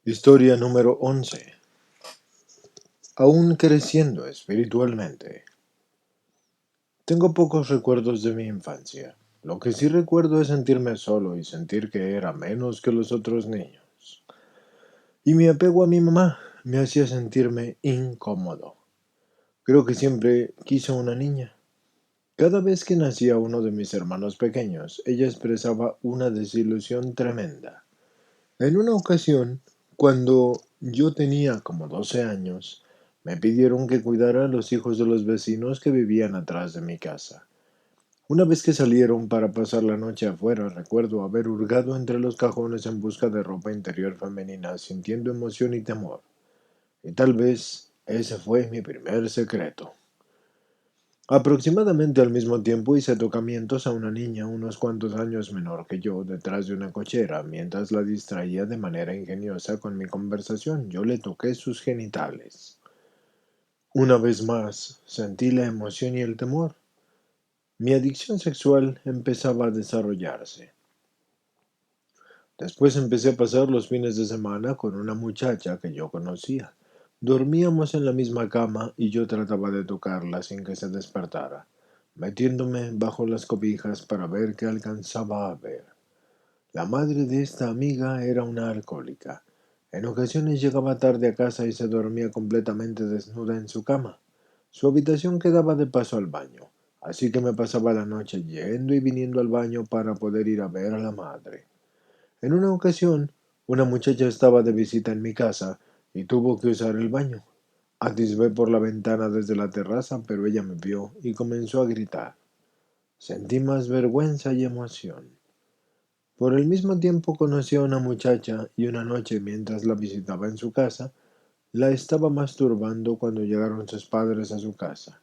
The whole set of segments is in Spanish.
Historia número 11. Aún creciendo espiritualmente. Tengo pocos recuerdos de mi infancia. Lo que sí recuerdo es sentirme solo y sentir que era menos que los otros niños. Y mi apego a mi mamá me hacía sentirme incómodo. Creo que siempre quise una niña. Cada vez que nacía uno de mis hermanos pequeños, ella expresaba una desilusión tremenda. En una ocasión, cuando yo tenía como 12 años, me pidieron que cuidara a los hijos de los vecinos que vivían atrás de mi casa. Una vez que salieron para pasar la noche afuera, recuerdo haber hurgado entre los cajones en busca de ropa interior femenina, sintiendo emoción y temor. Y tal vez ese fue mi primer secreto. Aproximadamente al mismo tiempo hice tocamientos a una niña unos cuantos años menor que yo detrás de una cochera. Mientras la distraía de manera ingeniosa con mi conversación, yo le toqué sus genitales. Una vez más, sentí la emoción y el temor. Mi adicción sexual empezaba a desarrollarse. Después empecé a pasar los fines de semana con una muchacha que yo conocía. Dormíamos en la misma cama y yo trataba de tocarla sin que se despertara, metiéndome bajo las cobijas para ver qué alcanzaba a ver. La madre de esta amiga era una alcohólica. En ocasiones llegaba tarde a casa y se dormía completamente desnuda en su cama. Su habitación quedaba de paso al baño, así que me pasaba la noche yendo y viniendo al baño para poder ir a ver a la madre. En una ocasión, una muchacha estaba de visita en mi casa y tuvo que usar el baño. Atisbé por la ventana desde la terraza, pero ella me vio y comenzó a gritar. Sentí más vergüenza y emoción. Por el mismo tiempo conocí a una muchacha y una noche, mientras la visitaba en su casa, la estaba masturbando cuando llegaron sus padres a su casa.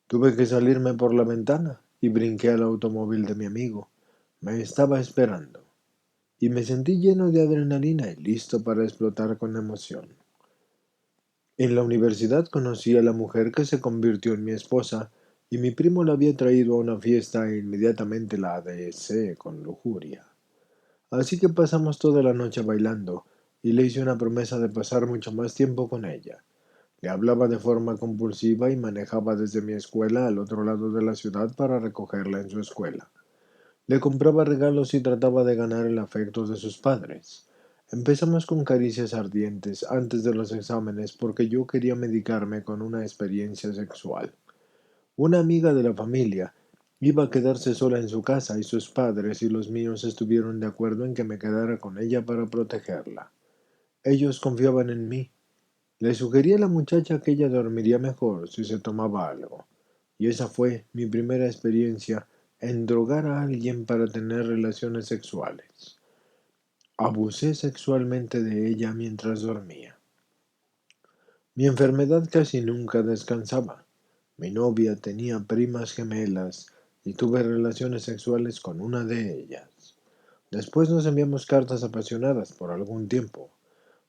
Tuve que salirme por la ventana y brinqué al automóvil de mi amigo. Me estaba esperando y me sentí lleno de adrenalina y listo para explotar con emoción. En la universidad conocí a la mujer que se convirtió en mi esposa y mi primo la había traído a una fiesta e inmediatamente la deseé con lujuria. Así que pasamos toda la noche bailando y le hice una promesa de pasar mucho más tiempo con ella. Le hablaba de forma compulsiva y manejaba desde mi escuela al otro lado de la ciudad para recogerla en su escuela. Le compraba regalos y trataba de ganar el afecto de sus padres. Empezamos con caricias ardientes antes de los exámenes porque yo quería medicarme con una experiencia sexual. Una amiga de la familia iba a quedarse sola en su casa y sus padres y los míos estuvieron de acuerdo en que me quedara con ella para protegerla. Ellos confiaban en mí. Le sugerí a la muchacha que ella dormiría mejor si se tomaba algo. Y esa fue mi primera experiencia en drogar a alguien para tener relaciones sexuales. Abusé sexualmente de ella mientras dormía. Mi enfermedad casi nunca descansaba. Mi novia tenía primas gemelas y tuve relaciones sexuales con una de ellas. Después nos enviamos cartas apasionadas por algún tiempo.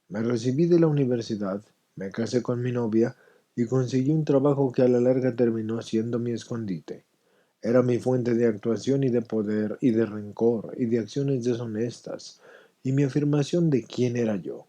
Me recibí de la universidad, me casé con mi novia y conseguí un trabajo que a la larga terminó siendo mi escondite. Era mi fuente de actuación y de poder y de rencor y de acciones deshonestas y mi afirmación de quién era yo.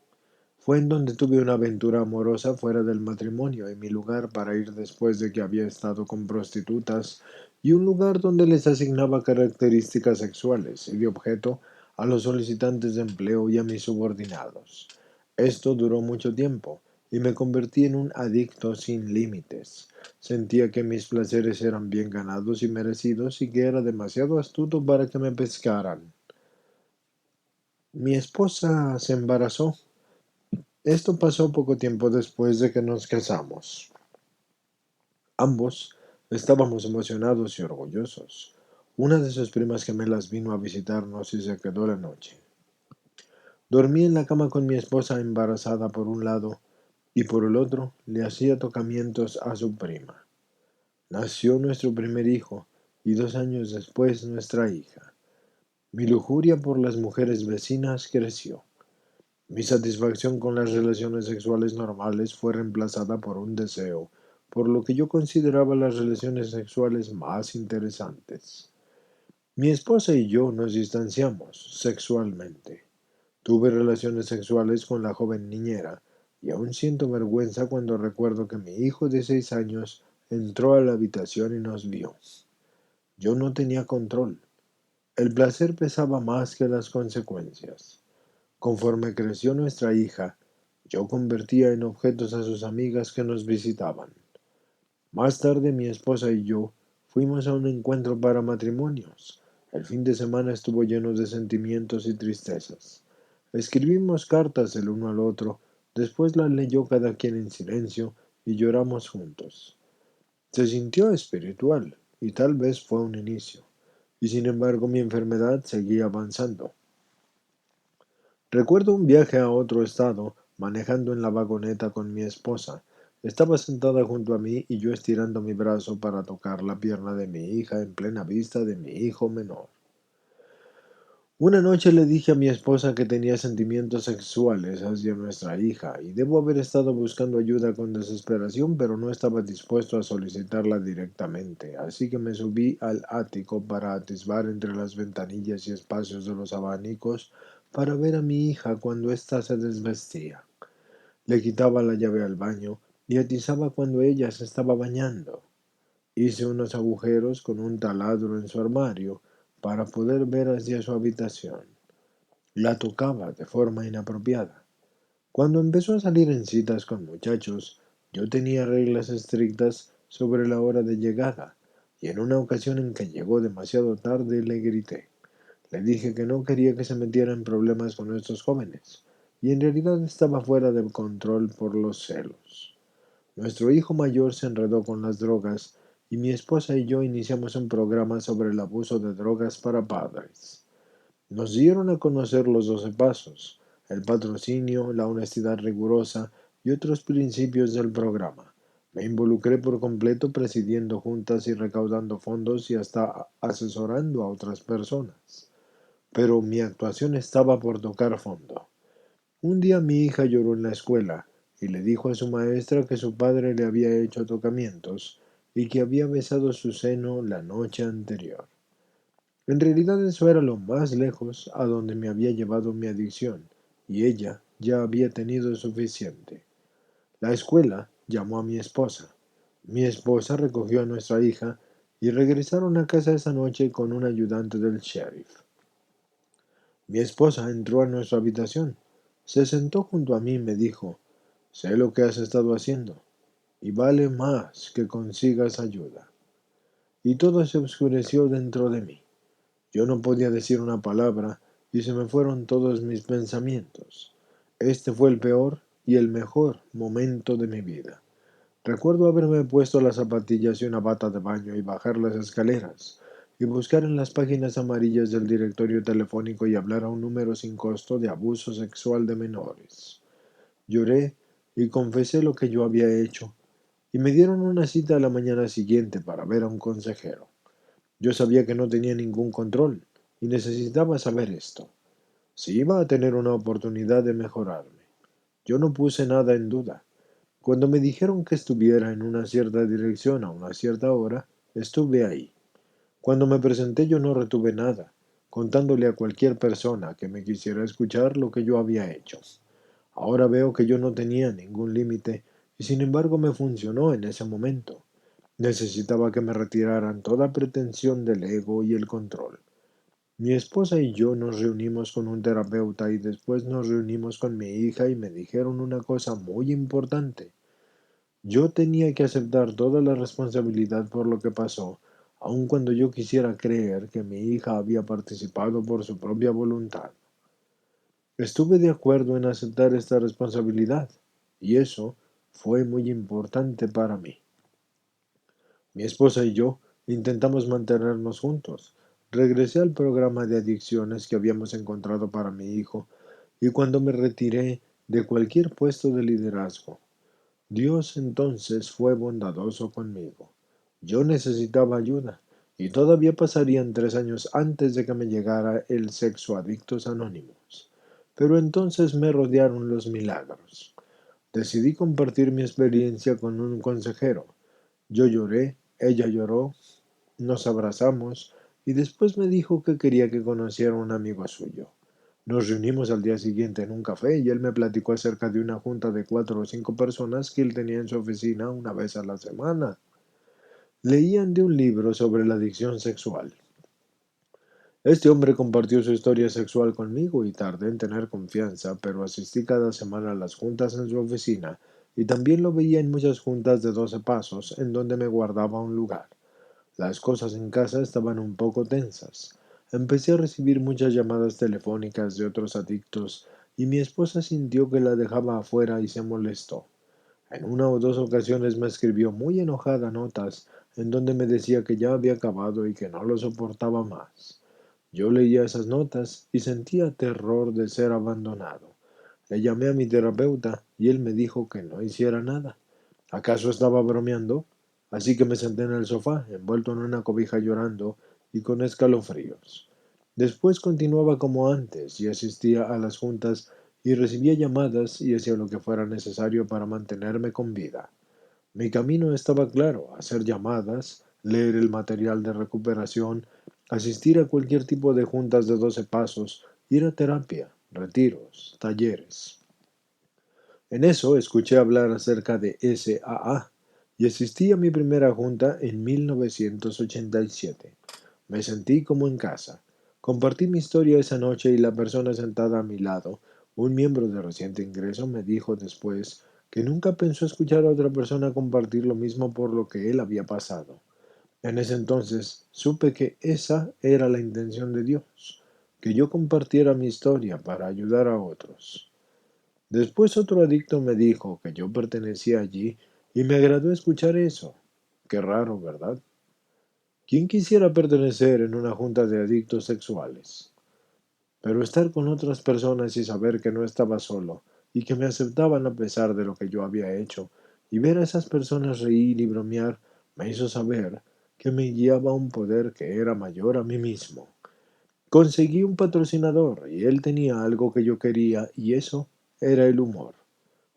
Fue en donde tuve una aventura amorosa fuera del matrimonio y mi lugar para ir después de que había estado con prostitutas y un lugar donde les asignaba características sexuales y de objeto a los solicitantes de empleo y a mis subordinados. Esto duró mucho tiempo y me convertí en un adicto sin límites. Sentía que mis placeres eran bien ganados y merecidos y que era demasiado astuto para que me pescaran. Mi esposa se embarazó. Esto pasó poco tiempo después de que nos casamos. Ambos estábamos emocionados y orgullosos. Una de sus primas gemelas vino a visitarnos y se quedó la noche. Dormí en la cama con mi esposa embarazada por un lado y por el otro le hacía tocamientos a su prima. Nació nuestro primer hijo y 2 años después nuestra hija. Mi lujuria por las mujeres vecinas creció. Mi satisfacción con las relaciones sexuales normales fue reemplazada por un deseo, por lo que yo consideraba las relaciones sexuales más interesantes. Mi esposa y yo nos distanciamos sexualmente. Tuve relaciones sexuales con la joven niñera y aún siento vergüenza cuando recuerdo que mi hijo de 6 años entró a la habitación y nos vio. Yo no tenía control. El placer pesaba más que las consecuencias. Conforme creció nuestra hija, yo convertía en objetos a sus amigas que nos visitaban. Más tarde mi esposa y yo fuimos a un encuentro para matrimonios. El fin de semana estuvo lleno de sentimientos y tristezas. Escribimos cartas el uno al otro, después las leyó cada quien en silencio y lloramos juntos. Se sintió espiritual y tal vez fue un inicio, y sin embargo mi enfermedad seguía avanzando. Recuerdo un viaje a otro estado, manejando en la vagoneta con mi esposa. Estaba sentada junto a mí y yo estirando mi brazo para tocar la pierna de mi hija en plena vista de mi hijo menor. Una noche le dije a mi esposa que tenía sentimientos sexuales hacia nuestra hija y debo haber estado buscando ayuda con desesperación, pero no estaba dispuesto a solicitarla directamente, así que me subí al ático para atisbar entre las ventanillas y espacios de los abanicos para ver a mi hija cuando ésta se desvestía. Le quitaba la llave al baño y atizaba cuando ella se estaba bañando. Hice unos agujeros con un taladro en su armario para poder ver hacia su habitación. La tocaba de forma inapropiada. Cuando empezó a salir en citas con muchachos, yo tenía reglas estrictas sobre la hora de llegada, y en una ocasión en que llegó demasiado tarde le grité. Le dije que no quería que se metiera en problemas con estos jóvenes, y en realidad estaba fuera de control por los celos. Nuestro hijo mayor se enredó con las drogas y mi esposa y yo iniciamos un programa sobre el abuso de drogas para padres. Nos dieron a conocer los 12 pasos, el patrocinio, la honestidad rigurosa y otros principios del programa. Me involucré por completo presidiendo juntas y recaudando fondos y hasta asesorando a otras personas. Pero mi actuación estaba por tocar fondo. Un día mi hija lloró en la escuela y le dijo a su maestra que su padre le había hecho tocamientos y que había besado su seno la noche anterior. En realidad eso era lo más lejos a donde me había llevado mi adicción, y ella ya había tenido suficiente. La escuela llamó a mi esposa. Mi esposa recogió a nuestra hija y regresaron a casa esa noche con un ayudante del sheriff. Mi esposa entró a nuestra habitación, se sentó junto a mí y me dijo, sé lo que has estado haciendo, y vale más que consigas ayuda. Y todo se oscureció dentro de mí. Yo no podía decir una palabra y se me fueron todos mis pensamientos. Este fue el peor y el mejor momento de mi vida. Recuerdo haberme puesto las zapatillas y una bata de baño y bajar las escaleras y buscar en las páginas amarillas del directorio telefónico y hablar a un número sin costo de abuso sexual de menores. Lloré y confesé lo que yo había hecho y me dieron una cita a la mañana siguiente para ver a un consejero. Yo sabía que no tenía ningún control y necesitaba saber esto, si iba a tener una oportunidad de mejorarme. Yo no puse nada en duda. Cuando me dijeron que estuviera en una cierta dirección a una cierta hora, estuve ahí. Cuando me presenté yo no retuve nada, contándole a cualquier persona que me quisiera escuchar lo que yo había hecho. Ahora veo que yo no tenía ningún límite y sin embargo me funcionó en ese momento. Necesitaba que me retiraran toda pretensión del ego y el control. Mi esposa y yo nos reunimos con un terapeuta y después nos reunimos con mi hija y me dijeron una cosa muy importante. Yo tenía que aceptar toda la responsabilidad por lo que pasó, aun cuando yo quisiera creer que mi hija había participado por su propia voluntad. Estuve de acuerdo en aceptar esta responsabilidad, y eso fue muy importante para mí. Mi esposa y yo intentamos mantenernos juntos. Regresé al programa de adicciones que habíamos encontrado para mi hijo, y cuando me retiré de cualquier puesto de liderazgo, Dios entonces fue bondadoso conmigo. Yo necesitaba ayuda, y todavía pasarían 3 años antes de que me llegara el Sexo Adictos Anónimos. Pero entonces me rodearon los milagros. Decidí compartir mi experiencia con un consejero. Yo lloré, ella lloró, nos abrazamos, y después me dijo que quería que conociera a un amigo suyo. Nos reunimos al día siguiente en un café y él me platicó acerca de una junta de 4 o 5 personas que él tenía en su oficina una vez a la semana. Leían de un libro sobre la adicción sexual. Este hombre compartió su historia sexual conmigo y tardé en tener confianza, pero asistí cada semana a las juntas en su oficina y también lo veía en muchas juntas de 12 pasos en donde me guardaba un lugar. Las cosas en casa estaban un poco tensas. Empecé a recibir muchas llamadas telefónicas de otros adictos y mi esposa sintió que la dejaba afuera y se molestó. En 1 o 2 ocasiones me escribió muy enojada notas en donde me decía que ya había acabado y que no lo soportaba más. Yo leía esas notas y sentía terror de ser abandonado. Le llamé a mi terapeuta y él me dijo que no hiciera nada. ¿Acaso estaba bromeando? Así que me senté en el sofá, envuelto en una cobija llorando y con escalofríos. Después continuaba como antes y asistía a las juntas y recibía llamadas y hacía lo que fuera necesario para mantenerme con vida. Mi camino estaba claro: hacer llamadas, leer el material de recuperación, asistir a cualquier tipo de juntas de 12 pasos, ir a terapia, retiros, talleres. En eso escuché hablar acerca de SAA y asistí a mi primera junta en 1987. Me sentí como en casa. Compartí mi historia esa noche y la persona sentada a mi lado, un miembro de reciente ingreso, me dijo después que nunca pensó escuchar a otra persona compartir lo mismo por lo que él había pasado. En ese entonces supe que esa era la intención de Dios, que yo compartiera mi historia para ayudar a otros. Después otro adicto me dijo que yo pertenecía allí y me agradó escuchar eso. Qué raro, ¿verdad? ¿Quién quisiera pertenecer en una junta de adictos sexuales? Pero estar con otras personas y saber que no estaba solo y que me aceptaban a pesar de lo que yo había hecho y ver a esas personas reír y bromear me hizo saber que me guiaba un poder que era mayor a mí mismo. Conseguí un patrocinador y él tenía algo que yo quería y eso era el humor.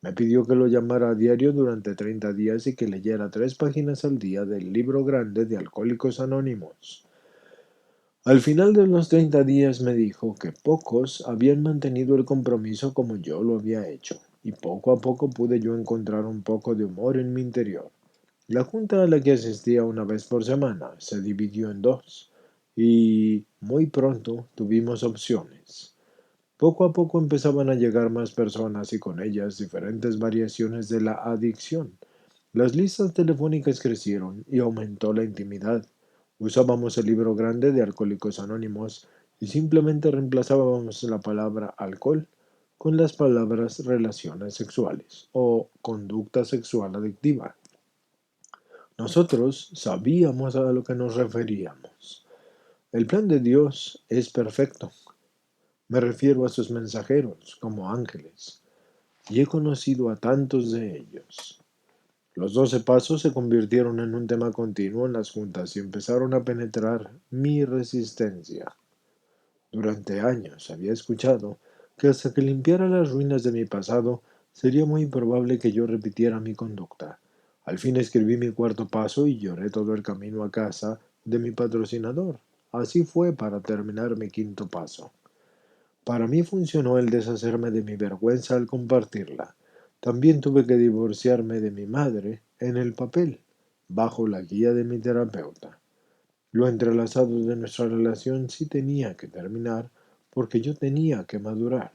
Me pidió que lo llamara a diario durante 30 días y que leyera 3 páginas al día del libro grande de Alcohólicos Anónimos. Al final de los 30 días me dijo que pocos habían mantenido el compromiso como yo lo había hecho, y poco a poco pude yo encontrar un poco de humor en mi interior. La junta a la que asistía una vez por semana se dividió en dos, y muy pronto tuvimos opciones. Poco a poco empezaban a llegar más personas y con ellas diferentes variaciones de la adicción. Las listas telefónicas crecieron y aumentó la intimidad. Usábamos el libro grande de Alcohólicos Anónimos y simplemente reemplazábamos la palabra alcohol con las palabras relaciones sexuales o conducta sexual adictiva. Nosotros sabíamos a lo que nos referíamos. El plan de Dios es perfecto. Me refiero a sus mensajeros como ángeles, y he conocido a tantos de ellos. Los 12 pasos se convirtieron en un tema continuo en las juntas y empezaron a penetrar mi resistencia. Durante años había escuchado que hasta que limpiara las ruinas de mi pasado sería muy probable que yo repitiera mi conducta. Al fin escribí mi cuarto paso y lloré todo el camino a casa de mi patrocinador. Así fue para terminar mi quinto paso. Para mí funcionó el deshacerme de mi vergüenza al compartirla. También tuve que divorciarme de mi madre en el papel, bajo la guía de mi terapeuta. Lo entrelazado de nuestra relación sí tenía que terminar porque yo tenía que madurar.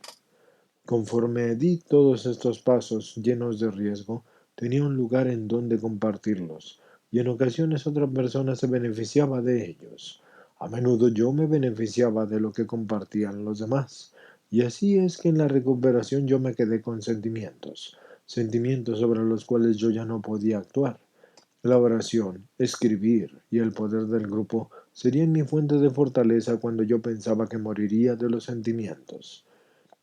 Conforme di todos estos pasos llenos de riesgo, tenía un lugar en donde compartirlos, y en ocasiones otra persona se beneficiaba de ellos. A menudo yo me beneficiaba de lo que compartían los demás. Y así es que en la recuperación yo me quedé con sentimientos, sentimientos sobre los cuales yo ya no podía actuar. La oración, escribir y el poder del grupo serían mi fuente de fortaleza cuando yo pensaba que moriría de los sentimientos.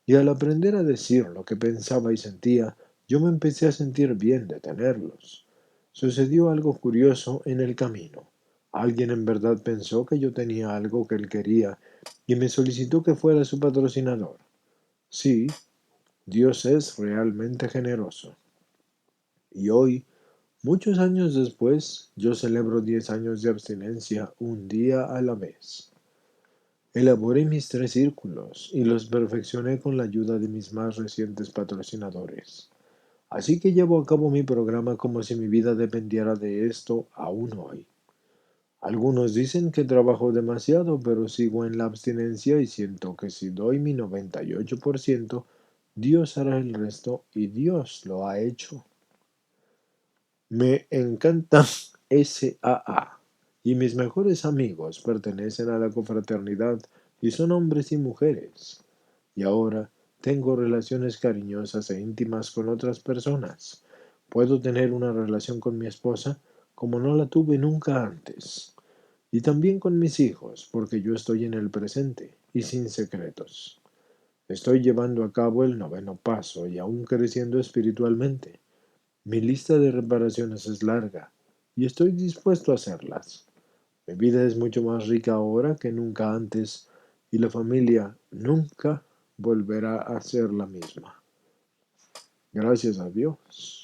Y al aprender a decir lo que pensaba y sentía, yo me empecé a sentir bien de tenerlos. Sucedió algo curioso en el camino. Alguien en verdad pensó que yo tenía algo que él quería y me solicitó que fuera su patrocinador. Sí, Dios es realmente generoso. Y hoy, muchos años después, yo celebro 10 años de abstinencia un día a la vez. Elaboré mis 3 círculos y los perfeccioné con la ayuda de mis más recientes patrocinadores. Así que llevo a cabo mi programa como si mi vida dependiera de esto aún hoy. Algunos dicen que trabajo demasiado, pero sigo en la abstinencia y siento que si doy mi 98%, Dios hará el resto y Dios lo ha hecho. Me encanta SAA y mis mejores amigos pertenecen a la confraternidad y son hombres y mujeres. Y ahora tengo relaciones cariñosas e íntimas con otras personas. Puedo tener una relación con mi esposa como no la tuve nunca antes. Y también con mis hijos, porque yo estoy en el presente y sin secretos. Estoy llevando a cabo el 9.º paso y aún creciendo espiritualmente. Mi lista de reparaciones es larga y estoy dispuesto a hacerlas. Mi vida es mucho más rica ahora que nunca antes y la familia nunca volverá a ser la misma. Gracias a Dios.